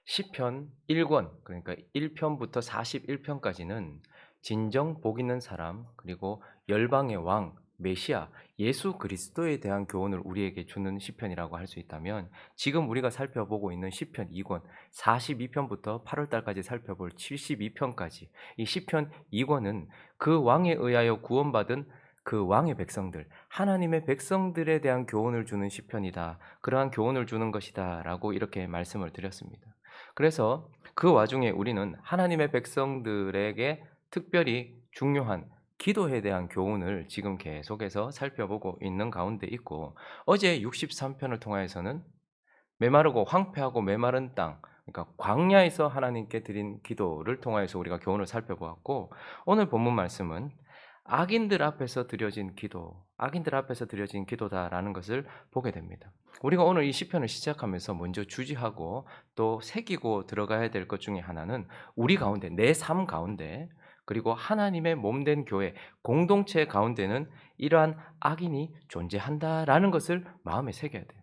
시편 1권 그러니까 1편부터 41편까지는 진정 복 있는 사람 그리고 열방의 왕 메시아 예수 그리스도에 대한 교훈을 우리에게 주는 시편이라고 할 수 있다면 지금 우리가 살펴보고 있는 시편 2권 42편부터 8월 달까지 살펴볼 72편까지 이 시편 2권은 그 왕에 의하여 구원받은 그 왕의 백성들 하나님의 백성들에 대한 교훈을 주는 시편이다. 그러한 교훈을 주는 것이다라고 이렇게 말씀을 드렸습니다. 그래서 그 와중에 우리는 하나님의 백성들에게 특별히 중요한 기도에 대한 교훈을 지금 계속해서 살펴보고 있는 가운데 있고 어제 63편을 통하여서는 메마르고 황폐하고 메마른 땅 그러니까 광야에서 하나님께 드린 기도를 통하여서 우리가 교훈을 살펴보았고 오늘 본문 말씀은 악인들 앞에서 드려진 기도, 악인들 앞에서 드려진 기도다라는 것을 보게 됩니다. 우리가 오늘 이 시편을 시작하면서 먼저 주지하고 또 새기고 들어가야 될 것 중에 하나는 우리 가운데, 내 삶 가운데 그리고 하나님의 몸된 교회, 공동체 가운데는 이러한 악인이 존재한다라는 것을 마음에 새겨야 돼요.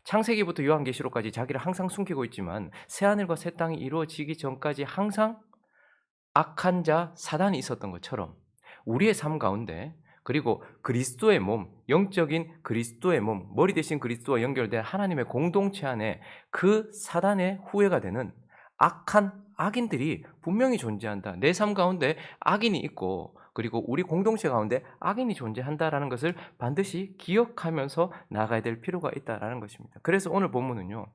창세기부터 요한계시록까지 자기를 항상 숨기고 있지만 새하늘과 새 땅이 이루어지기 전까지 항상 악한 자 사단이 있었던 것처럼 우리의 삶 가운데 그리고 그리스도의 몸, 영적인 그리스도의 몸, 머리 대신 그리스도와 연결된 하나님의 공동체 안에 그 사단의 후예가 되는 악한 악인들이 분명히 존재한다. 내 삶 가운데 악인이 있고 그리고 우리 공동체 가운데 악인이 존재한다라는 것을 반드시 기억하면서 나가야 될 필요가 있다라는 것입니다. 그래서 오늘 본문은요.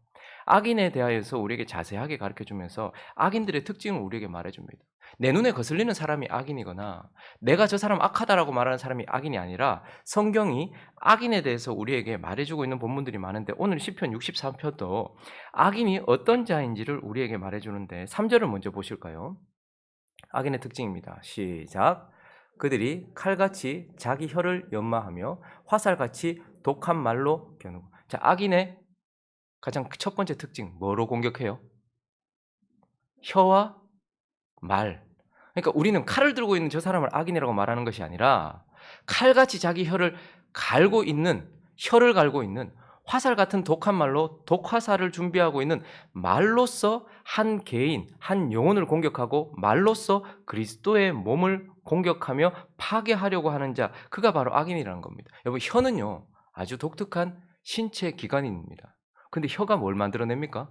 악인에 대하여서 우리에게 자세하게 가르쳐 주면서 악인들의 특징을 우리에게 말해 줍니다. 내 눈에 거슬리는 사람이 악인이거나 내가 저 사람 악하다라고 말하는 사람이 악인이 아니라 성경이 악인에 대해서 우리에게 말해주고 있는 본문들이 많은데 오늘 시편 63편도 악인이 어떤 자인지를 우리에게 말해주는데 3절을 먼저 보실까요? 악인의 특징입니다. 시작. 그들이 칼같이 자기 혀를 연마하며 화살같이 독한 말로 겨누고. 자, 악인의 가장 첫 번째 특징 뭐로 공격해요? 혀와 말. 그러니까 우리는 칼을 들고 있는 저 사람을 악인이라고 말하는 것이 아니라 칼같이 자기 혀를 갈고 있는 화살 같은 독한 말로 독화살을 준비하고 있는 말로써 한 개인, 한 영혼을 공격하고 말로써 그리스도의 몸을 공격하며 파괴하려고 하는 자, 그가 바로 악인이라는 겁니다. 여러분, 혀는요, 아주 독특한 신체 기관입니다. 근데 혀가 뭘 만들어냅니까?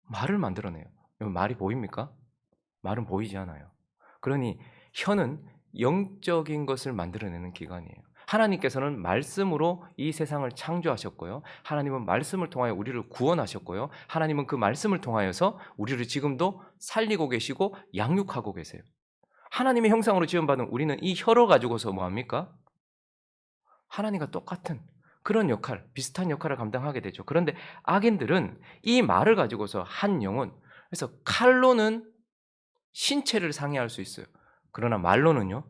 말을 만들어내요. 여러분, 말이 보입니까? 말은 보이지 않아요. 그러니 혀는 영적인 것을 만들어내는 기관이에요. 하나님께서는 말씀으로 이 세상을 창조하셨고요. 하나님은 말씀을 통하여 우리를 구원하셨고요. 하나님은 그 말씀을 통하여서 우리를 지금도 살리고 계시고 양육하고 계세요. 하나님의 형상으로 지음받은 우리는 이 혀를 가지고서 뭐합니까? 하나님과 똑같은 그런 역할, 비슷한 역할을 감당하게 되죠. 그런데 악인들은 이 말을 가지고서 한 영혼, 그래서 칼로는 신체를 상해할 수 있어요. 그러나 말로는요,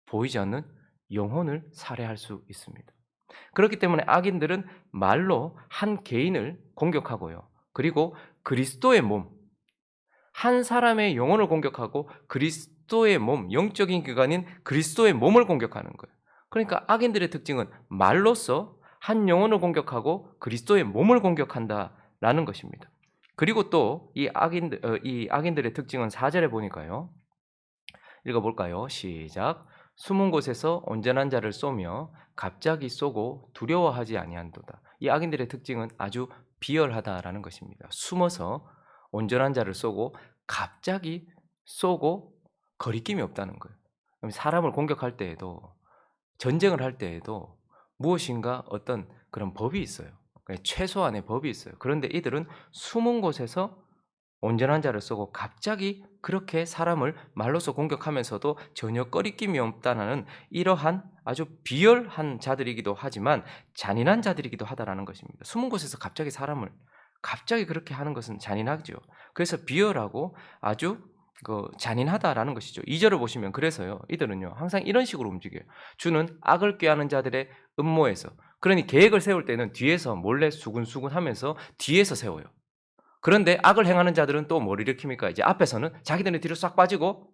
보이지 않는 영혼을 살해할 수 있습니다. 그렇기 때문에 악인들은 말로 한 개인을 공격하고요. 그리고 그리스도의 몸, 한 사람의 영혼을 공격하고 그리스도의 몸, 영적인 기관인 그리스도의 몸을 공격하는 거예요. 그러니까 악인들의 특징은 말로써 한 영혼을 공격하고 그리스도의 몸을 공격한다라는 것입니다. 그리고 또 이 악인들의 특징은 4절에 보니까요. 읽어볼까요? 시작. 숨은 곳에서 온전한 자를 쏘며 갑자기 쏘고 두려워하지 아니한도다. 이 악인들의 특징은 아주 비열하다라는 것입니다. 숨어서 온전한 자를 쏘고 갑자기 쏘고 거리낌이 없다는 거예요. 사람을 공격할 때에도 전쟁을 할 때에도 무엇인가 어떤 그런 법이 있어요. 최소한의 법이 있어요. 그런데 이들은 숨은 곳에서 온전한 자를 쏘고 갑자기 그렇게 사람을 말로써 공격하면서도 전혀 꺼리낌이 없다는 이러한 아주 비열한 자들이기도 하지만 잔인한 자들이기도 하다라는 것입니다. 숨은 곳에서 갑자기 사람을 갑자기 그렇게 하는 것은 잔인하죠. 그래서 비열하고 아주 잔인하다라는 것이죠. 2절을 보시면 그래서요. 이들은요. 항상 이런 식으로 움직여요. 주는 악을 꾀하는 자들의 음모에서 그러니 계획을 세울 때는 뒤에서 몰래 수군수군 하면서 뒤에서 세워요. 그런데 악을 행하는 자들은 또 뭘 일으킵니까? 이제 앞에서는 자기들은 뒤로 싹 빠지고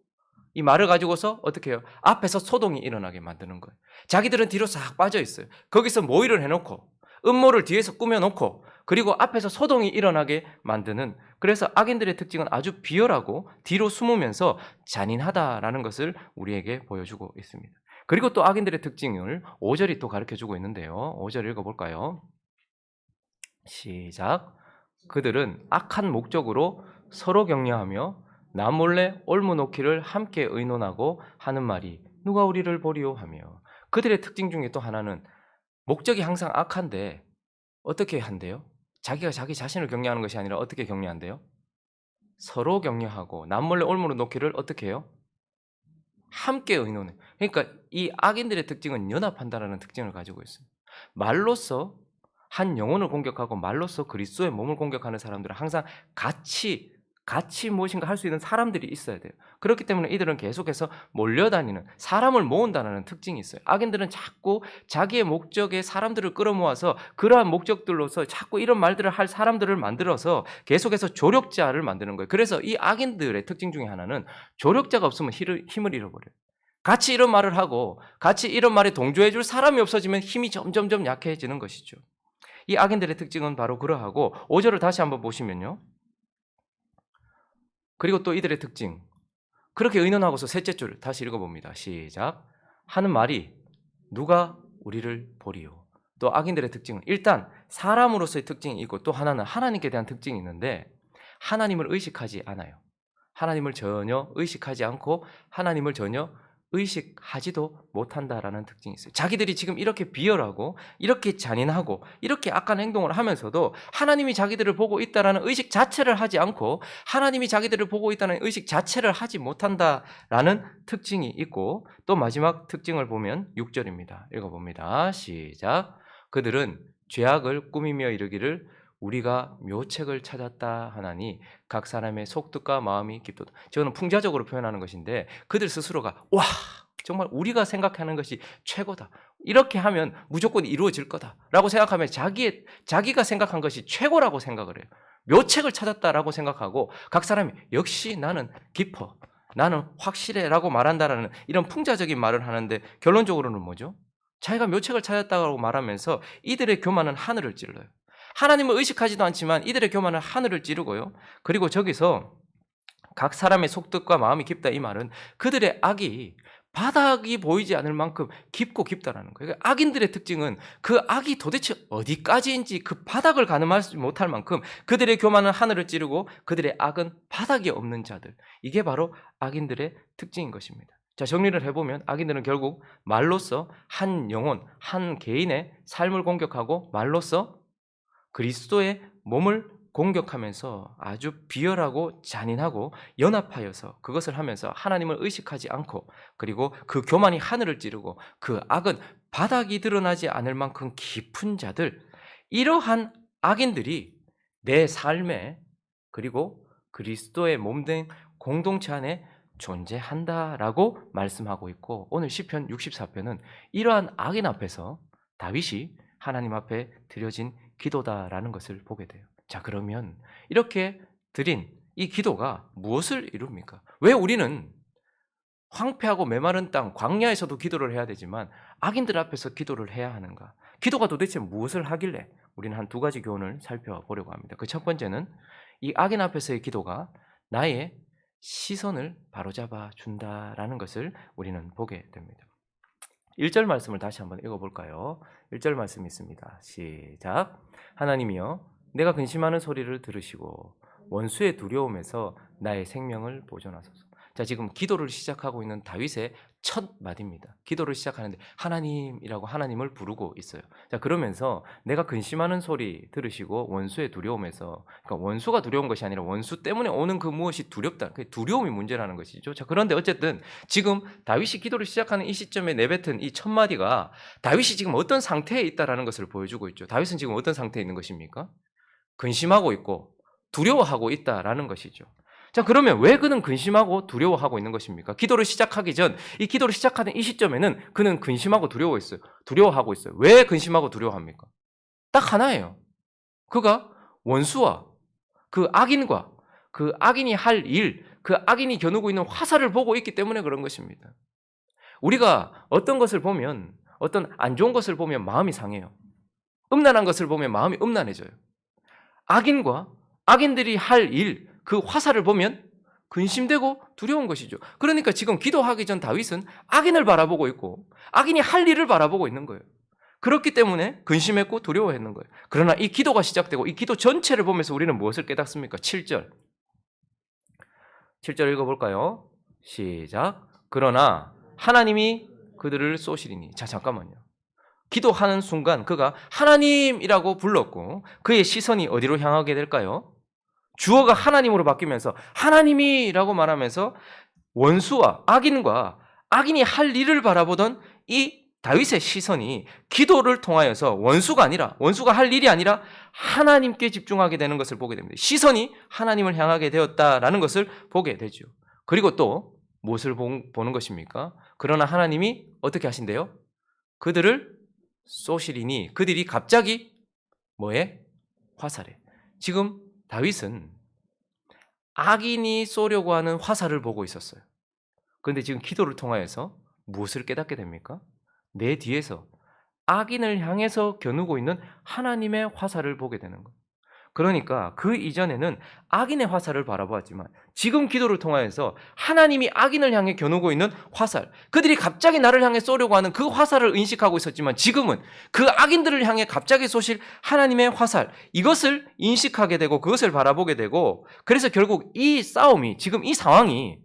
이 말을 가지고서 어떻게 해요? 앞에서 소동이 일어나게 만드는 거예요. 자기들은 뒤로 싹 빠져 있어요. 거기서 모의를 해놓고 음모를 뒤에서 꾸며놓고 그리고 앞에서 소동이 일어나게 만드는, 그래서 악인들의 특징은 아주 비열하고 뒤로 숨으면서 잔인하다라는 것을 우리에게 보여주고 있습니다. 그리고 또 악인들의 특징을 5절이 또 가르쳐주고 있는데요. 5절 읽어볼까요? 시작. 그들은 악한 목적으로 서로 격려하며 남몰래 올무놓기를 함께 의논하고 하는 말이 누가 우리를 보리오 하며. 그들의 특징 중에 또 하나는 목적이 항상 악한데 어떻게 한대요? 자기가 자기 자신을 격려하는 것이 아니라 어떻게 격려한대요? 서로 격려하고 남몰래 올무놓기를 어떻게 해요? 함께 의논해. 그러니까 이 악인들의 특징은 연합한다라는 특징을 가지고 있어요. 말로써 한 영혼을 공격하고 말로써 그리스도의 몸을 공격하는 사람들은 항상 같이 무엇인가 할 수 있는 사람들이 있어야 돼요. 그렇기 때문에 이들은 계속해서 몰려다니는, 사람을 모은다는 특징이 있어요. 악인들은 자꾸 자기의 목적에 사람들을 끌어모아서 그러한 목적들로서 자꾸 이런 말들을 할 사람들을 만들어서 계속해서 조력자를 만드는 거예요. 그래서 이 악인들의 특징 중에 하나는 조력자가 없으면 힘을 잃어버려요. 같이 이런 말을 하고 같이 이런 말에 동조해 줄 사람이 없어지면 힘이 점점점 약해지는 것이죠. 이 악인들의 특징은 바로 그러하고, 5절을 다시 한번 보시면요. 그리고 또 이들의 특징. 그렇게 의논하고서 셋째 줄 다시 읽어봅니다. 시작. 하는 말이 누가 우리를 보리요. 또 악인들의 특징은 일단 사람으로서의 특징이 있고 또 하나는 하나님께 대한 특징이 있는데 하나님을 의식하지 않아요. 하나님을 전혀 의식하지 않고 하나님을 전혀 의식하지도 못한다라는 특징이 있어요. 자기들이 지금 이렇게 비열하고 이렇게 잔인하고 이렇게 악한 행동을 하면서도 하나님이 자기들을 보고 있다라는 의식 자체를 하지 않고 하나님이 자기들을 보고 있다는 의식 자체를 하지 못한다라는 특징이 있고, 또 마지막 특징을 보면 6절입니다. 읽어봅니다. 시작. 그들은 죄악을 꾸미며 이르기를 우리가 묘책을 찾았다 하나니 각 사람의 속뜻과 마음이 깊도다. 저는 풍자적으로 표현하는 것인데 그들 스스로가 와 정말 우리가 생각하는 것이 최고다, 이렇게 하면 무조건 이루어질 거다라고 생각하면 자기가 생각한 것이 최고라고 생각을 해요. 묘책을 찾았다라고 생각하고 각 사람이 역시 나는 깊어, 나는 확실해라고 말한다라는 이런 풍자적인 말을 하는데 결론적으로는 뭐죠? 자기가 묘책을 찾았다고 말하면서 이들의 교만은 하늘을 찔러요. 하나님을 의식하지도 않지만 이들의 교만은 하늘을 찌르고요. 그리고 저기서 각 사람의 속뜻과 마음이 깊다, 이 말은 그들의 악이 바닥이 보이지 않을 만큼 깊고 깊다라는 거예요. 악인들의 특징은 그 악이 도대체 어디까지인지 그 바닥을 가늠하지 못할 만큼 그들의 교만은 하늘을 찌르고 그들의 악은 바닥이 없는 자들. 이게 바로 악인들의 특징인 것입니다. 자, 정리를 해보면 악인들은 결국 말로써 한 영혼, 한 개인의 삶을 공격하고 말로써 그리스도의 몸을 공격하면서 아주 비열하고 잔인하고 연합하여서 그것을 하면서 하나님을 의식하지 않고, 그리고 그 교만이 하늘을 찌르고 그 악은 바닥이 드러나지 않을 만큼 깊은 자들, 이러한 악인들이 내 삶에 그리고 그리스도의 몸된 공동체 안에 존재한다라고 말씀하고 있고, 오늘 시편 64편은 이러한 악인 앞에서 다윗이 하나님 앞에 드려진 기도다라는 것을 보게 돼요. 자, 그러면 이렇게 드린 이 기도가 무엇을 이룹니까? 왜 우리는 황폐하고 메마른 땅 광야에서도 기도를 해야 되지만 악인들 앞에서 기도를 해야 하는가? 기도가 도대체 무엇을 하길래? 우리는 한 두 가지 교훈을 살펴보려고 합니다. 그 첫 번째는 이 악인 앞에서의 기도가 나의 시선을 바로잡아 준다라는 것을 우리는 보게 됩니다. 1절 말씀을 다시 한번 읽어볼까요? 1절 말씀이 있습니다. 시작. 하나님이여 내가 근심하는 소리를 들으시고 원수의 두려움에서 나의 생명을 보존하소서. 자, 지금 기도를 시작하고 있는 다윗의 첫 마디입니다. 기도를 시작하는데 하나님이라고 하나님을 부르고 있어요. 자, 그러면서 내가 근심하는 소리 들으시고 원수의 두려움에서, 그러니까 원수가 두려운 것이 아니라 원수 때문에 오는 그 무엇이 두렵다, 그 두려움이 문제라는 것이죠. 자, 그런데 어쨌든 지금 다윗이 기도를 시작하는 이 시점에 내뱉은 이 첫 마디가 다윗이 지금 어떤 상태에 있다라는 것을 보여주고 있죠. 다윗은 지금 어떤 상태에 있는 것입니까? 근심하고 있고 두려워하고 있다라는 것이죠. 자, 그러면 왜 그는 근심하고 두려워하고 있는 것입니까? 기도를 시작하기 전, 이 기도를 시작하는 이 시점에는 그는 근심하고 두려워하고 있어요. 왜 근심하고 두려워합니까? 딱 하나예요. 그가 원수와 그 악인과 그 악인이 할 일, 그 악인이 겨누고 있는 화살을 보고 있기 때문에 그런 것입니다. 우리가 어떤 것을 보면, 어떤 안 좋은 것을 보면 마음이 상해요. 음란한 것을 보면 마음이 음란해져요. 악인과 악인들이 할 일, 그 화살을 보면 근심되고 두려운 것이죠. 그러니까 지금 기도하기 전 다윗은 악인을 바라보고 있고 악인이 할 일을 바라보고 있는 거예요. 그렇기 때문에 근심했고 두려워했는 거예요. 그러나 이 기도가 시작되고 이 기도 전체를 보면서 우리는 무엇을 깨닫습니까? 7절. 7절 읽어볼까요? 시작. 그러나 하나님이 그들을 쏘시리니. 자, 잠깐만요. 기도하는 순간 그가 하나님이라고 불렀고 그의 시선이 어디로 향하게 될까요? 주어가 하나님으로 바뀌면서 하나님이라고 말하면서 원수와 악인과 악인이 할 일을 바라보던 이 다윗의 시선이 기도를 통하여서 원수가 할 일이 아니라 하나님께 집중하게 되는 것을 보게 됩니다. 시선이 하나님을 향하게 되었다라는 것을 보게 되죠. 그리고 또 무엇을 보는 것입니까? 그러나 하나님이 어떻게 하신대요? 그들을 쏘시리니 그들이 갑자기 뭐에? 화살에. 지금 다윗은 악인이 쏘려고 하는 화살을 보고 있었어요. 그런데 지금 기도를 통하여서 무엇을 깨닫게 됩니까? 내 뒤에서 악인을 향해서 겨누고 있는 하나님의 화살을 보게 되는 거예요. 그러니까 그 이전에는 악인의 화살을 바라보았지만 지금 기도를 통하여서 하나님이 악인을 향해 겨누고 있는 화살, 그들이 갑자기 나를 향해 쏘려고 하는 그 화살을 인식하고 있었지만 지금은 그 악인들을 향해 갑자기 쏘실 하나님의 화살, 이것을 인식하게 되고 그것을 바라보게 되고, 그래서 결국 이 싸움이, 지금 이 상황이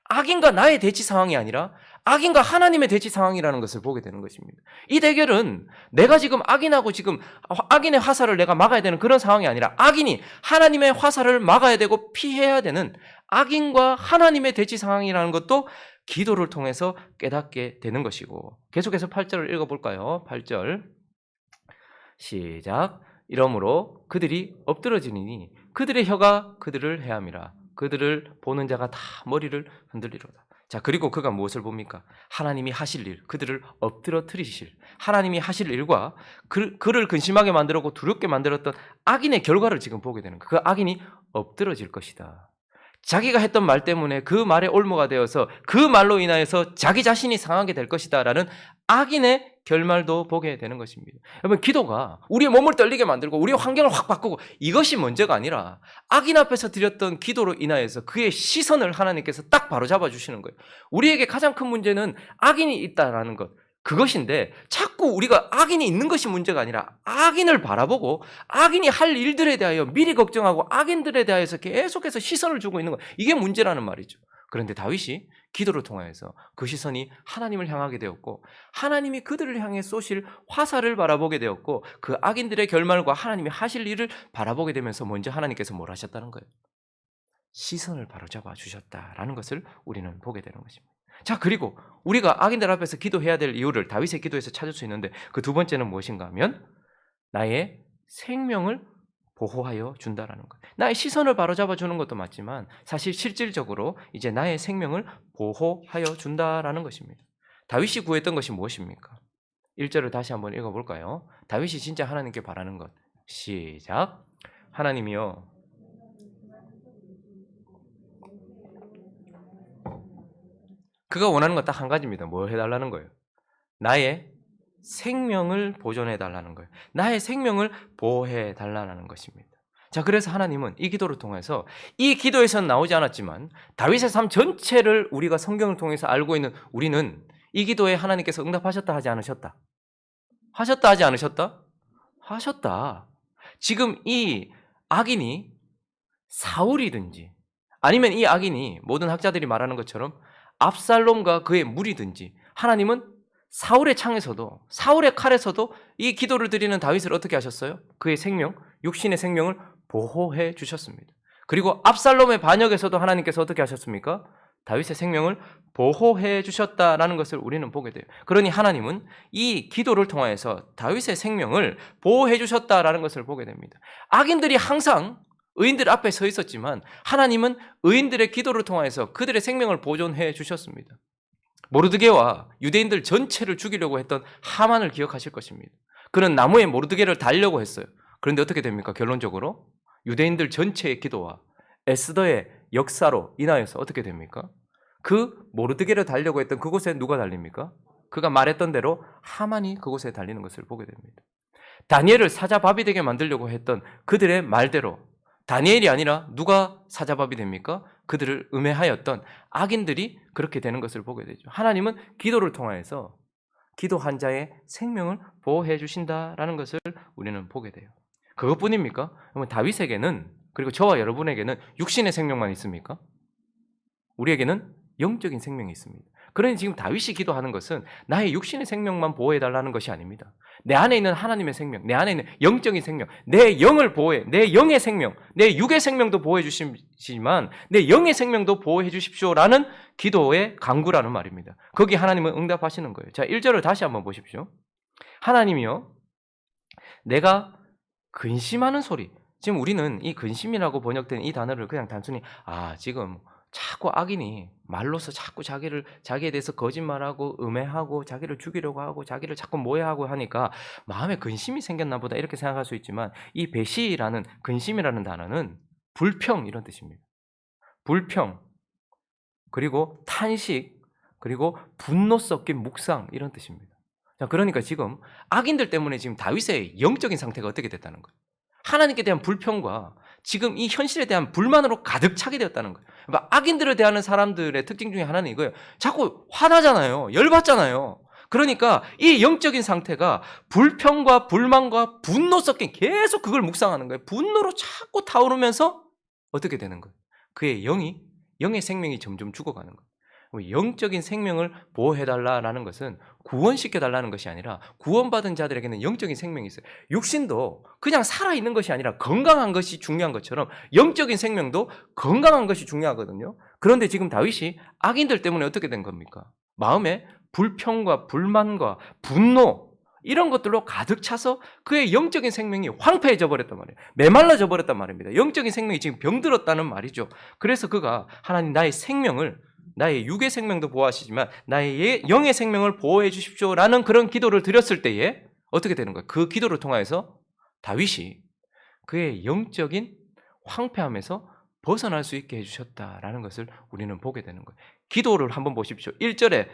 악인과 나의 대치 상황이 아니라 악인과 하나님의 대치 상황이라는 것을 보게 되는 것입니다. 이 대결은 내가 지금 악인하고 지금 악인의 화살을 내가 막아야 되는 그런 상황이 아니라 악인이 하나님의 화살을 막아야 되고 피해야 되는 악인과 하나님의 대치 상황이라는 것도 기도를 통해서 깨닫게 되는 것이고, 계속해서 8절을 읽어볼까요? 8절 시작. 이러므로 그들이 엎드러지니 그들의 혀가 그들을 해함이라. 그들을 보는 자가 다 머리를 흔들리로다. 자, 그리고 그가 무엇을 봅니까? 하나님이 하실 일, 그들을 엎드러뜨리실 하나님이 하실 일과 그를 근심하게 만들었고 두렵게 만들었던 악인의 결과를 지금 보게 되는 거예요. 그 악인이 엎드러질 것이다. 자기가 했던 말 때문에 그 말에 올무가 되어서 그 말로 인하여서 자기 자신이 상하게 될 것이다 라는 악인의 결말도 보게 되는 것입니다. 여러분, 기도가 우리의 몸을 떨리게 만들고 우리의 환경을 확 바꾸고 이것이 문제가 아니라 악인 앞에서 드렸던 기도로 인하여서 그의 시선을 하나님께서 딱 바로잡아 주시는 거예요. 우리에게 가장 큰 문제는 악인이 있다라는 것, 그것인데 자꾸 우리가 악인이 있는 것이 문제가 아니라 악인을 바라보고 악인이 할 일들에 대하여 미리 걱정하고 악인들에 대해서 계속해서 시선을 주고 있는 것, 이게 문제라는 말이죠. 그런데 다윗이 기도를 통하여서 그 시선이 하나님을 향하게 되었고 하나님이 그들을 향해 쏘실 화살을 바라보게 되었고 그 악인들의 결말과 하나님이 하실 일을 바라보게 되면서 먼저 하나님께서 뭘 하셨다는 거예요? 시선을 바로잡아 주셨다라는 것을 우리는 보게 되는 것입니다. 자, 그리고 우리가 악인들 앞에서 기도해야 될 이유를 다윗의 기도에서 찾을 수 있는데 그 두 번째는 무엇인가 하면 나의 생명을 보호하여 준다라는 것. 나의 시선을 바로잡아 주는 것도 맞지만 사실 실질적으로 이제 나의 생명을 보호하여 준다라는 것입니다. 다윗이 구했던 것이 무엇입니까? 1절을 다시 한번 읽어볼까요? 다윗이 진짜 하나님께 바라는 것. 시작. 하나님이여, 그가 원하는 건 딱 한 가지입니다. 뭘 해달라는 거예요? 나의 생명을 보존해달라는 거예요. 나의 생명을 보호해달라는 것입니다. 자, 그래서 하나님은 이 기도를 통해서, 이 기도에서는 나오지 않았지만 다윗의 삶 전체를 우리가 성경을 통해서 알고 있는 우리는 이 기도에 하나님께서 응답하셨다 하지 않으셨다? 하셨다 하지 않으셨다? 하셨다. 지금 이 악인이 사울이든지 아니면 이 악인이 모든 학자들이 말하는 것처럼 압살롬과 그의 무리든지 하나님은 사울의 창에서도 사울의 칼에서도 이 기도를 드리는 다윗을 어떻게 하셨어요? 그의 생명, 육신의 생명을 보호해 주셨습니다. 그리고 압살롬의 반역에서도 하나님께서 어떻게 하셨습니까? 다윗의 생명을 보호해 주셨다라는 것을 우리는 보게 돼요. 그러니 하나님은 이 기도를 통하여서 다윗의 생명을 보호해 주셨다라는 것을 보게 됩니다. 악인들이 항상 의인들 앞에 서 있었지만 하나님은 의인들의 기도를 통해서 그들의 생명을 보존해 주셨습니다. 모르드게와 유대인들 전체를 죽이려고 했던 하만을 기억하실 것입니다. 그는 나무에 모르드게를 달려고 했어요. 그런데 어떻게 됩니까? 결론적으로 유대인들 전체의 기도와 에스더의 역사로 인하여서 어떻게 됩니까? 그 모르드게를 달려고 했던 그곳에 누가 달립니까? 그가 말했던 대로 하만이 그곳에 달리는 것을 보게 됩니다. 다니엘을 사자밥이 되게 만들려고 했던 그들의 말대로 다니엘이 아니라 누가 사자밥이 됩니까? 그들을 음해하였던 악인들이 그렇게 되는 것을 보게 되죠. 하나님은 기도를 통하여서 기도 환자의 생명을 보호해 주신다라는 것을 우리는 보게 돼요. 그것뿐입니까? 그러면 다윗에게는, 그리고 저와 여러분에게는 육신의 생명만 있습니까? 우리에게는 영적인 생명이 있습니다. 그러니 지금 다윗이 기도하는 것은 나의 육신의 생명만 보호해달라는 것이 아닙니다. 내 안에 있는 하나님의 생명, 내 안에 있는 영적인 생명, 내 영을 보호해, 내 영의 생명, 내 육의 생명도 보호해 주시지만 내 영의 생명도 보호해 주십시오라는 기도의 간구라는 말입니다. 거기 하나님은 응답하시는 거예요. 자, 1절을 다시 한번 보십시오. 하나님이요, 내가 근심하는 소리. 지금 우리는 이 근심이라고 번역된 이 단어를 그냥 단순히 지금 자꾸 악인이 말로서 자꾸 자기에 대해서 거짓말하고 음해하고 자기를 죽이려고 하고 자기를 자꾸 모해하고 하니까 마음에 근심이 생겼나 보다 이렇게 생각할 수 있지만, 이 배시라는 근심이라는 단어는 불평 이런 뜻입니다. 불평, 그리고 탄식, 그리고 분노 섞인 묵상 이런 뜻입니다. 자, 그러니까 지금 악인들 때문에 지금 다윗의 영적인 상태가 어떻게 됐다는 거예요? 하나님께 대한 불평과 지금 이 현실에 대한 불만으로 가득 차게 되었다는 거예요. 그러니까 악인들을 대하는 사람들의 특징 중에 하나는 이거예요. 자꾸 화나잖아요. 열받잖아요. 그러니까 이 영적인 상태가 불평과 불만과 분노 섞인, 계속 그걸 묵상하는 거예요. 분노로 자꾸 타오르면서 어떻게 되는 거예요? 그의 영의 생명이 점점 죽어가는 거예요. 영적인 생명을 보호해달라는 것은 구원시켜달라는 것이 아니라 구원받은 자들에게는 영적인 생명이 있어요. 육신도 그냥 살아있는 것이 아니라 건강한 것이 중요한 것처럼 영적인 생명도 건강한 것이 중요하거든요. 그런데 지금 다윗이 악인들 때문에 어떻게 된 겁니까? 마음에 불평과 불만과 분노 이런 것들로 가득 차서 그의 영적인 생명이 황폐해져 버렸단 말이에요. 메말라져 버렸단 말입니다. 영적인 생명이 지금 병들었다는 말이죠. 그래서 그가 하나님 나의 육의 생명도 보호하시지만 나의 영의 생명을 보호해 주십시오라는 그런 기도를 드렸을 때에 어떻게 되는 거예요? 그 기도를 통하여서 다윗이 그의 영적인 황폐함에서 벗어날 수 있게 해주셨다라는 것을 우리는 보게 되는 거예요. 기도를 한번 보십시오. 1절에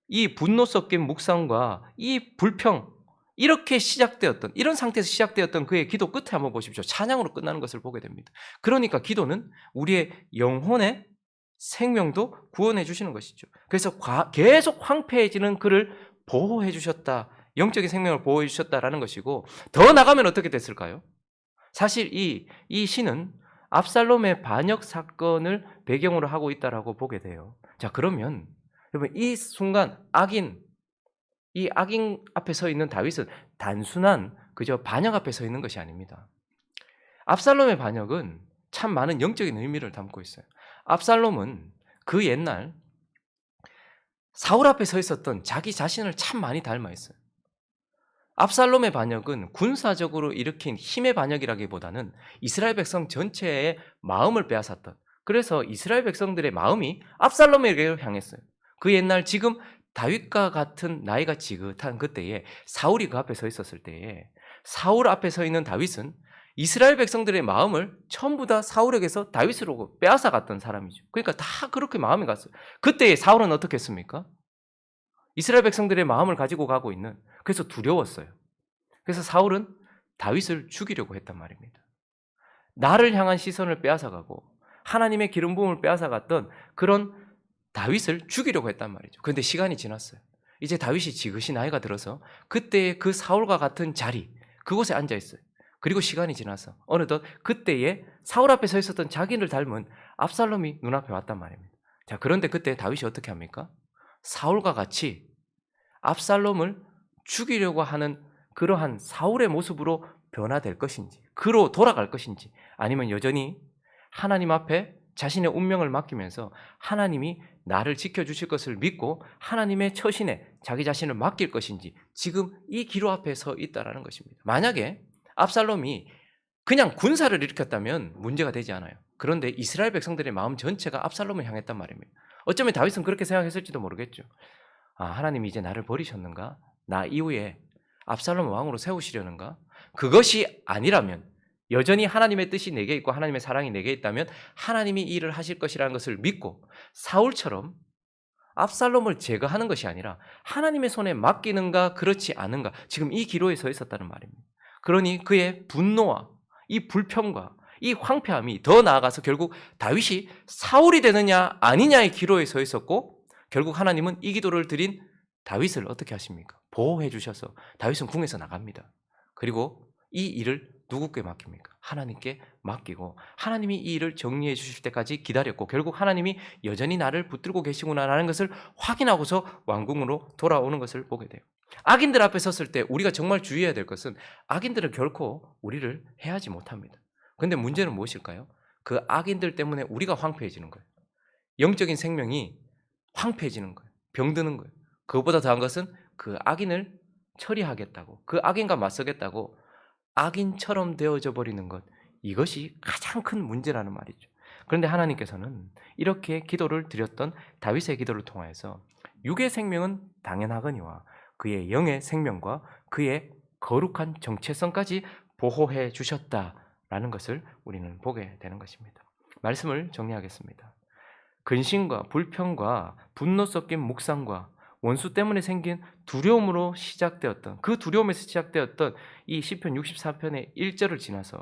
이 분노 섞인 묵상과 이 불평, 이렇게 시작되었던, 이런 상태에서 시작되었던 그의 기도 끝에 한번 보십시오. 찬양으로 끝나는 것을 보게 됩니다. 그러니까 기도는 우리의 영혼의 생명도 구원해 주시는 것이죠. 그래서 계속 황폐해지는 그를 보호해 주셨다. 영적인 생명을 보호해 주셨다라는 것이고, 더 나가면 어떻게 됐을까요? 사실 이 시는 압살롬의 반역 사건을 배경으로 하고 있다라고 보게 돼요. 자, 그러면 여러분, 이 순간 이 악인 앞에 서 있는 다윗은 단순한 그저 반역 앞에 서 있는 것이 아닙니다. 압살롬의 반역은 참 많은 영적인 의미를 담고 있어요. 압살롬은 그 옛날 사울 앞에 서 있었던 자기 자신을 참 많이 닮아 있어요. 압살롬의 반역은 군사적으로 일으킨 힘의 반역이라기보다는 이스라엘 백성 전체의 마음을 빼앗았던, 그래서 이스라엘 백성들의 마음이 압살롬에게 향했어요. 그 옛날 지금 다윗과 같은 나이가 지긋한 그때에 사울이 그 앞에 서 있었을 때에 사울 앞에 서 있는 다윗은 이스라엘 백성들의 마음을 전부 다 사울에게서 다윗으로 빼앗아갔던 사람이죠. 그러니까 다 그렇게 마음이 갔어요. 그때의 사울은 어떻게 했습니까? 이스라엘 백성들의 마음을 가지고 가고 있는, 그래서 두려웠어요. 그래서 사울은 다윗을 죽이려고 했단 말입니다. 나를 향한 시선을 빼앗아가고 하나님의 기름 부음을 빼앗아갔던 그런 다윗을 죽이려고 했단 말이죠. 그런데 시간이 지났어요. 이제 다윗이 지긋이 나이가 들어서 그때의 그 사울과 같은 자리, 그곳에 앉아 있어요. 그리고 시간이 지나서 어느덧 그때에 사울 앞에 서 있었던 자기를 닮은 압살롬이 눈앞에 왔단 말입니다. 자, 그런데 그때 다윗이 어떻게 합니까? 사울과 같이 압살롬을 죽이려고 하는 그러한 사울의 모습으로 변화될 것인지, 그로 돌아갈 것인지, 아니면 여전히 하나님 앞에 자신의 운명을 맡기면서 하나님이 나를 지켜주실 것을 믿고 하나님의 처신에 자기 자신을 맡길 것인지, 지금 이 기로 앞에 서 있다는 것입니다. 만약에 압살롬이 그냥 군사를 일으켰다면 문제가 되지 않아요. 그런데 이스라엘 백성들의 마음 전체가 압살롬을 향했단 말입니다. 어쩌면 다윗은 그렇게 생각했을지도 모르겠죠. 하나님이 이제 나를 버리셨는가? 나 이후에 압살롬 왕으로 세우시려는가? 그것이 아니라면, 여전히 하나님의 뜻이 내게 있고 하나님의 사랑이 내게 있다면 하나님이 이 일을 하실 것이라는 것을 믿고 사울처럼 압살롬을 제거하는 것이 아니라 하나님의 손에 맡기는가 그렇지 않은가, 지금 이 기로에 서 있었다는 말입니다. 그러니 그의 분노와 이 불평과 이 황폐함이 더 나아가서 결국 다윗이 사울이 되느냐 아니냐의 기로에 서 있었고, 결국 하나님은 이 기도를 드린 다윗을 어떻게 하십니까? 보호해 주셔서 다윗은 궁에서 나갑니다. 그리고 이 일을 누구께 맡깁니까? 하나님께 맡기고, 하나님이 이 일을 정리해 주실 때까지 기다렸고, 결국 하나님이 여전히 나를 붙들고 계시구나라는 것을 확인하고서 왕궁으로 돌아오는 것을 보게 돼요. 악인들 앞에 섰을 때 우리가 정말 주의해야 될 것은, 악인들은 결코 우리를 해하지 못합니다. 그런데 문제는 무엇일까요? 그 악인들 때문에 우리가 황폐해지는 거예요. 영적인 생명이 황폐해지는 거예요. 병드는 거예요. 그것보다 더한 것은 그 악인을 처리하겠다고, 그 악인과 맞서겠다고 악인처럼 되어져 버리는 것, 이것이 가장 큰 문제라는 말이죠. 그런데 하나님께서는 이렇게 기도를 드렸던 다윗의 기도를 통하여서 육의 생명은 당연하거니와 그의 영의 생명과 그의 거룩한 정체성까지 보호해 주셨다라는 것을 우리는 보게 되는 것입니다. 말씀을 정리하겠습니다. 근심과 불평과 분노 섞인 묵상과 원수 때문에 생긴 두려움으로 시작되었던, 그 두려움에서 시작되었던 이 시편 64편의 1절을 지나서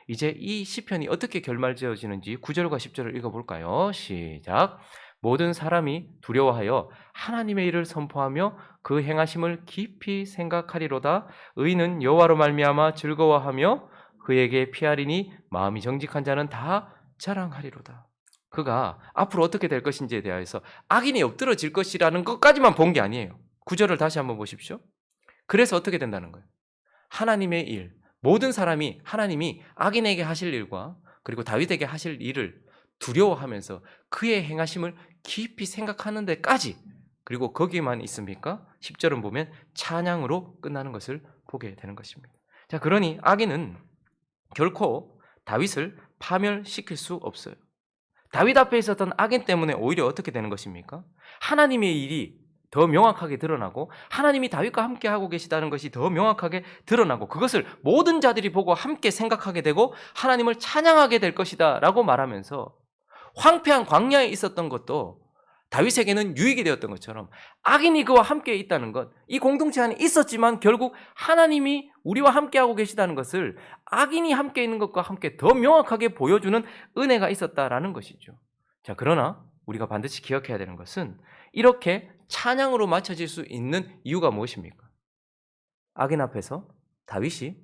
이제 이 시편이 어떻게 결말지어지는지 9절과 10절을 읽어볼까요? 시작. 모든 사람이 두려워하여 하나님의 일을 선포하며 그 행하심을 깊이 생각하리로다. 의인은 여호와로 말미암아 즐거워하며 그에게 피하리니 마음이 정직한 자는 다 자랑하리로다. 그가 앞으로 어떻게 될 것인지에 대하여서 악인이 엎드러질 것이라는 것까지만 본 게 아니에요. 구절을 다시 한번 보십시오. 그래서 어떻게 된다는 거예요? 하나님의 일, 모든 사람이 하나님이 악인에게 하실 일과 그리고 다윗에게 하실 일을 두려워하면서 그의 행하심을 깊이 생각하는 데까지, 그리고 거기에만 있습니까? 10절은 보면 찬양으로 끝나는 것을 보게 되는 것입니다. 자, 그러니 악인은 결코 다윗을 파멸시킬 수 없어요. 다윗 앞에 있었던 악인 때문에 오히려 어떻게 되는 것입니까? 하나님의 일이 더 명확하게 드러나고, 하나님이 다윗과 함께 하고 계시다는 것이 더 명확하게 드러나고, 그것을 모든 자들이 보고 함께 생각하게 되고 하나님을 찬양하게 될 것이다 라고 말하면서, 황폐한 광야에 있었던 것도 다윗에게는 유익이 되었던 것처럼 악인이 그와 함께 있다는 것, 이 공동체 안에 있었지만 결국 하나님이 우리와 함께하고 계시다는 것을 악인이 함께 있는 것과 함께 더 명확하게 보여주는 은혜가 있었다라는 것이죠. 자, 그러나 우리가 반드시 기억해야 되는 것은 이렇게 찬양으로 맞춰질 수 있는 이유가 무엇입니까? 악인 앞에서 다윗이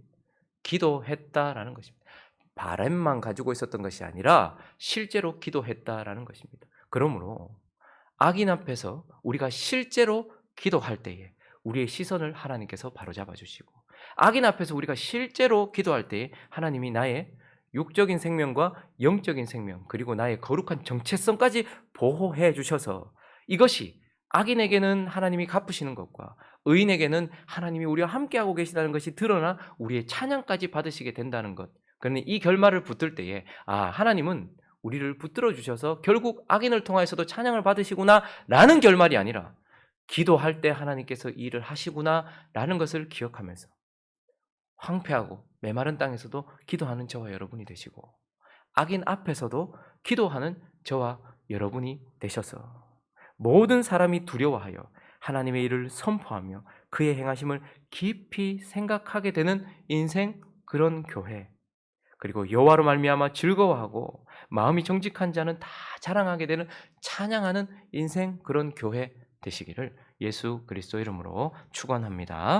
기도했다라는 것입니다. 바람만 가지고 있었던 것이 아니라 실제로 기도했다라는 것입니다. 그러므로 악인 앞에서 우리가 실제로 기도할 때에 우리의 시선을 하나님께서 바로잡아 주시고, 악인 앞에서 우리가 실제로 기도할 때에 하나님이 나의 육적인 생명과 영적인 생명, 그리고 나의 거룩한 정체성까지 보호해 주셔서, 이것이 악인에게는 하나님이 갚으시는 것과 의인에게는 하나님이 우리와 함께하고 계시다는 것이 드러나 우리의 찬양까지 받으시게 된다는 것. 그런데 이 결말을 붙들 때에 하나님은 우리를 붙들어 주셔서 결국 악인을 통하여서도 찬양을 받으시구나 라는 결말이 아니라, 기도할 때 하나님께서 일을 하시구나 라는 것을 기억하면서 황폐하고 메마른 땅에서도 기도하는 저와 여러분이 되시고, 악인 앞에서도 기도하는 저와 여러분이 되셔서 모든 사람이 두려워하여 하나님의 일을 선포하며 그의 행하심을 깊이 생각하게 되는 인생, 그런 교회, 그리고 여호와로 말미암아 즐거워하고 마음이 정직한 자는 다 자랑하게 되는 찬양하는 인생, 그런 교회 되시기를 예수 그리스도 이름으로 축원합니다.